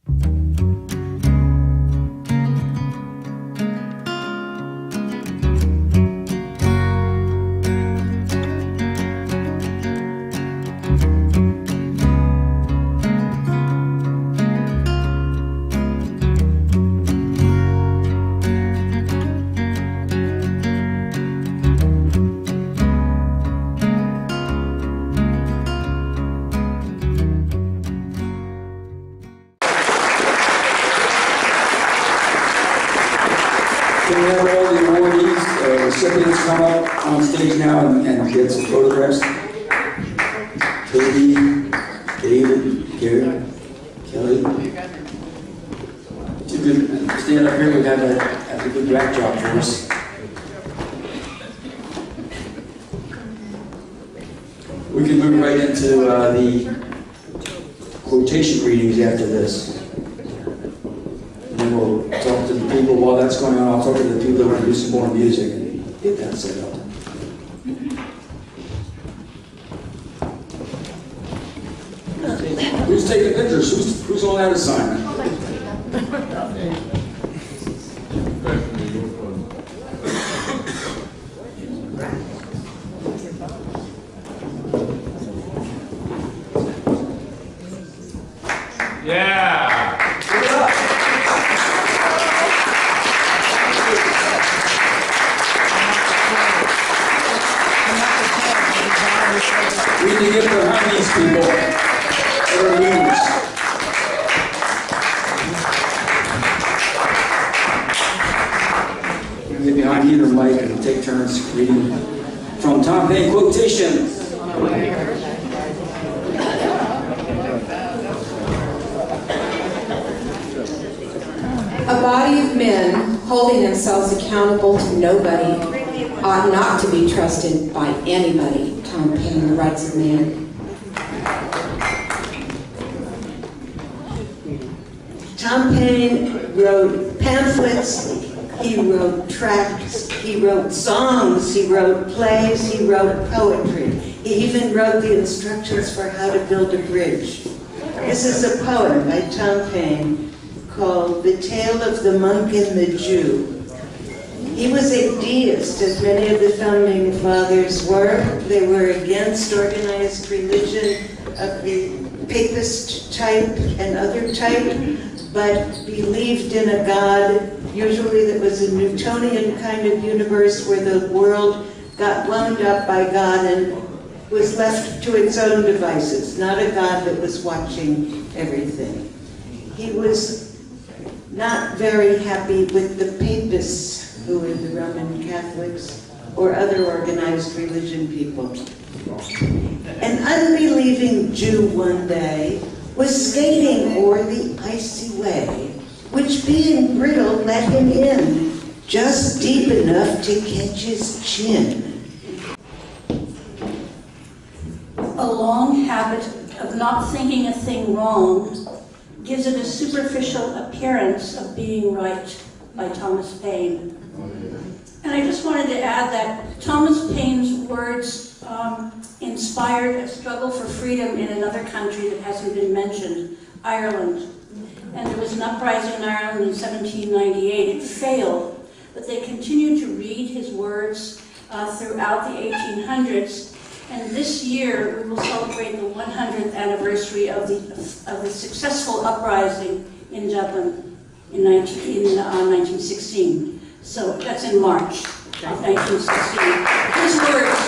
Can we have all the awardees, recipients come up on stage now and get some photographs? Toby, David, Gary, Kelly. Two good, stand up here, we have a good backdrop for us. We can move right into the quotation readings after this. And then we'll talk to the people while that's going on. I'll talk to the people that want to do some more music and get that set up. Who's taking pictures? Who's on that assignment? Yeah. Give it up. We need to get behind these people. They're leaders. We get behind either mic and take turns reading from Tom Paine, Quotations. A body of men holding themselves accountable to nobody ought not to be trusted by anybody. Tom Paine, The Rights of Man. Tom Paine wrote pamphlets, he wrote tracts, he wrote songs, he wrote plays, he wrote poetry. He even wrote the instructions for how to build a bridge. This is a poem by Tom Paine called The Tale of the Monk and the Jew. He was a deist, as many of the founding fathers were. They were against organized religion of the papist type and other type, but believed in a God, usually that was a Newtonian kind of universe where the world got wound up by God and was left to its own devices, not a God that was watching everything. He was not very happy with the papists, who were the Roman Catholics or other organized religion people. An unbelieving Jew one day was skating o'er the icy way, which being brittle let him in, just deep enough to catch his chin. A long habit of not thinking a thing wrong gives it a superficial appearance of being right, by Thomas Paine. And I just wanted to add that Thomas Paine's words inspired a struggle for freedom in another country that hasn't been mentioned, Ireland. And there was an uprising in Ireland in 1798. It failed, but they continued to read his words throughout the 1800s. And this year, we will celebrate the 100th anniversary of the successful uprising in Dublin in 1916. So that's in March of 1916. His words.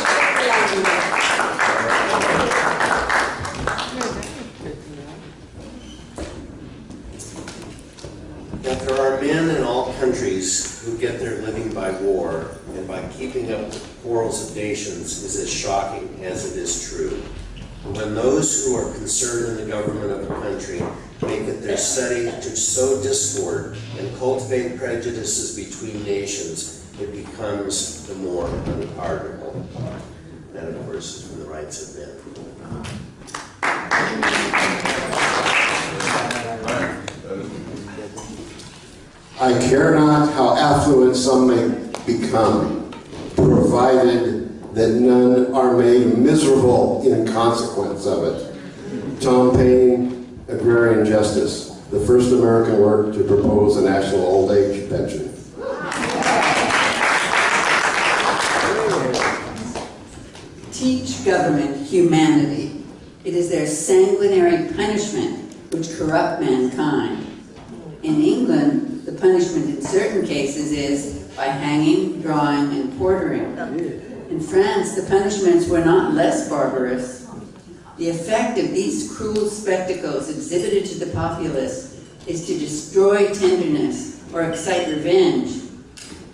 That there are men in all countries who get their living by war and by keeping up the quarrels of nations is as shocking as it is true. When those who are concerned in the government of a country make it their study to sow discord and cultivate prejudices between nations, it becomes the more unpardonable. That, of course, is from The Rights of Men. I care not how affluent some may become, provided that none are made miserable in consequence of it. Tom Paine, Agrarian Justice. the first American work to propose a national old age pension. Teach government humanity. It is their sanguinary punishment which corrupt mankind. In England, the punishment in certain cases is by hanging, drawing, and quartering. In France, the punishments were not less barbarous. The effect of these cruel spectacles exhibited to the populace is to destroy tenderness or excite revenge,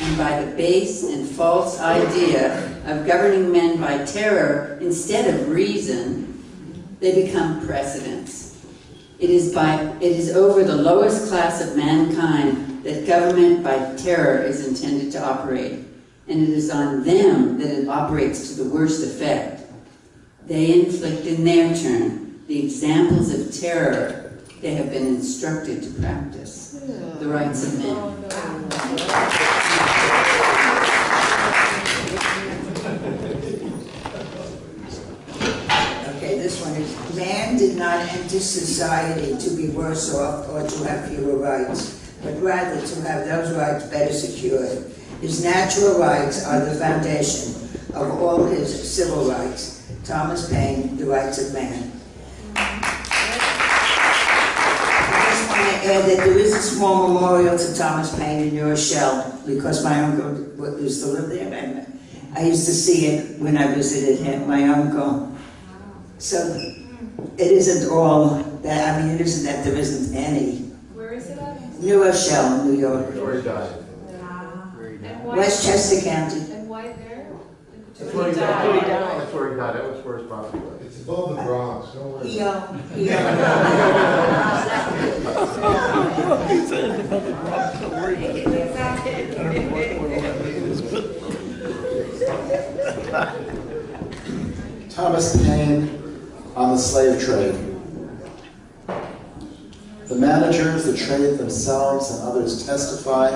and by the base and false idea of governing men by terror instead of reason, they become precedents. It is over the lowest class of mankind that government by terror is intended to operate, and it is on them that it operates to the worst effect. They inflict in their turn the examples of terror they have been instructed to practice, the rights of men. This one is, man did not enter society to be worse off or to have fewer rights, but rather to have those rights better secured. His natural rights are the foundation of all his civil rights. Thomas Paine, The Rights of Man. I just want to add that there is a small memorial to Thomas Paine in New Rochelle, because my uncle used to live there, and I used to see it when I visited him, my uncle. So it isn't all that, I mean, it isn't that there isn't any. Where is it at? New Rochelle, New York. Where he died. Westchester County. And why there? That's where he died. That's where he died. That was where his property was. It's above the Bronx. Don't worry. Thomas Paine on the slave trade. The managers, the trade themselves, and others testify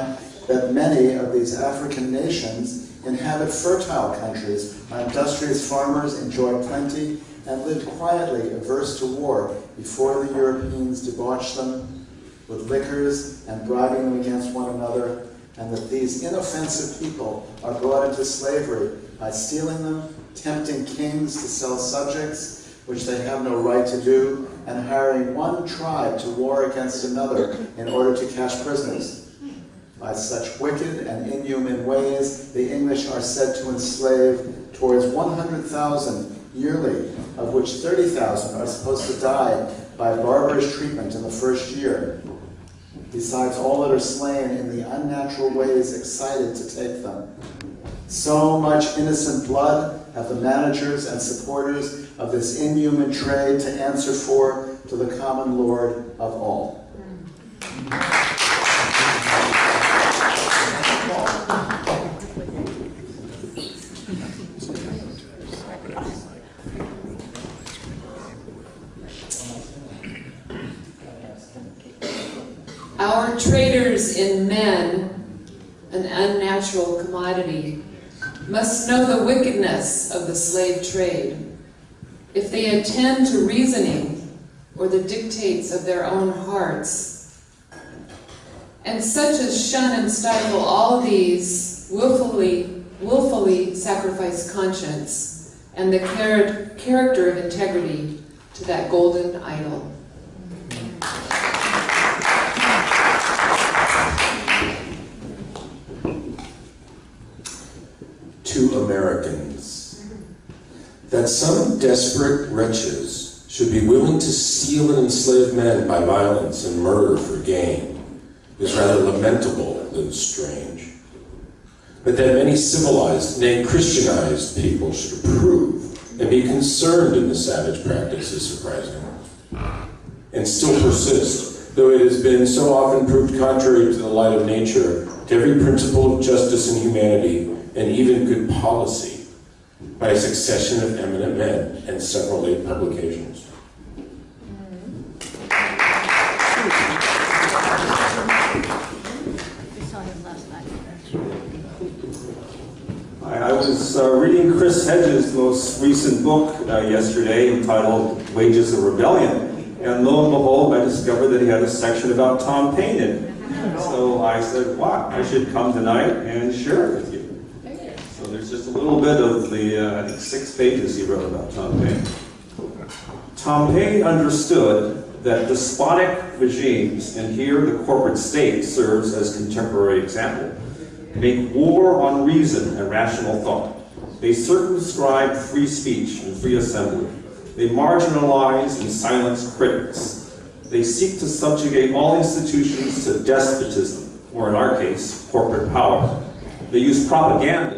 that many of these African nations inhabit fertile countries, are industrious farmers, enjoy plenty, and lived quietly, averse to war, before the Europeans debauched them with liquors and bribing them against one another, and that these inoffensive people are brought into slavery by stealing them, tempting kings to sell subjects, which they have no right to do, and hiring one tribe to war against another in order to catch prisoners. By such wicked and inhuman ways, the English are said to enslave towards 100,000 yearly, of which 30,000 are supposed to die by barbarous treatment in the first year, besides all that are slain in the unnatural ways excited to take them. So much innocent blood have the managers and supporters of this inhuman trade to answer for to the common Lord of all. Our traders in men, an unnatural commodity, must know the wickedness of the slave trade. If they attend to reasoning or the dictates of their own hearts, and such as shun and stifle all these willfully sacrifice conscience and the character of integrity to that golden idol. To Americans, that some desperate wretches should be willing to steal and enslave men by violence and murder for gain is rather lamentable than strange. But that many civilized, nay Christianized people should approve and be concerned in the savage practice is surprising, and still persist, though it has been so often proved contrary to the light of nature, to every principle of justice and humanity, and even good policy, by a succession of eminent men and several late publications. I was reading Chris Hedges' most recent book yesterday entitled Wages of Rebellion, And lo and behold, I discovered that he had a section about Tom Paine in it. So I said, wow, I should come tonight and share it with you. So there's just a little bit of the, I think 6 pages he wrote about Tom Paine. Tom Paine understood that despotic regimes, and here the corporate state serves as contemporary example, make war on reason and rational thought. They circumscribe free speech and free assembly. They marginalize and silence critics. They seek to subjugate all institutions to despotism, or in our case, corporate power. They use propaganda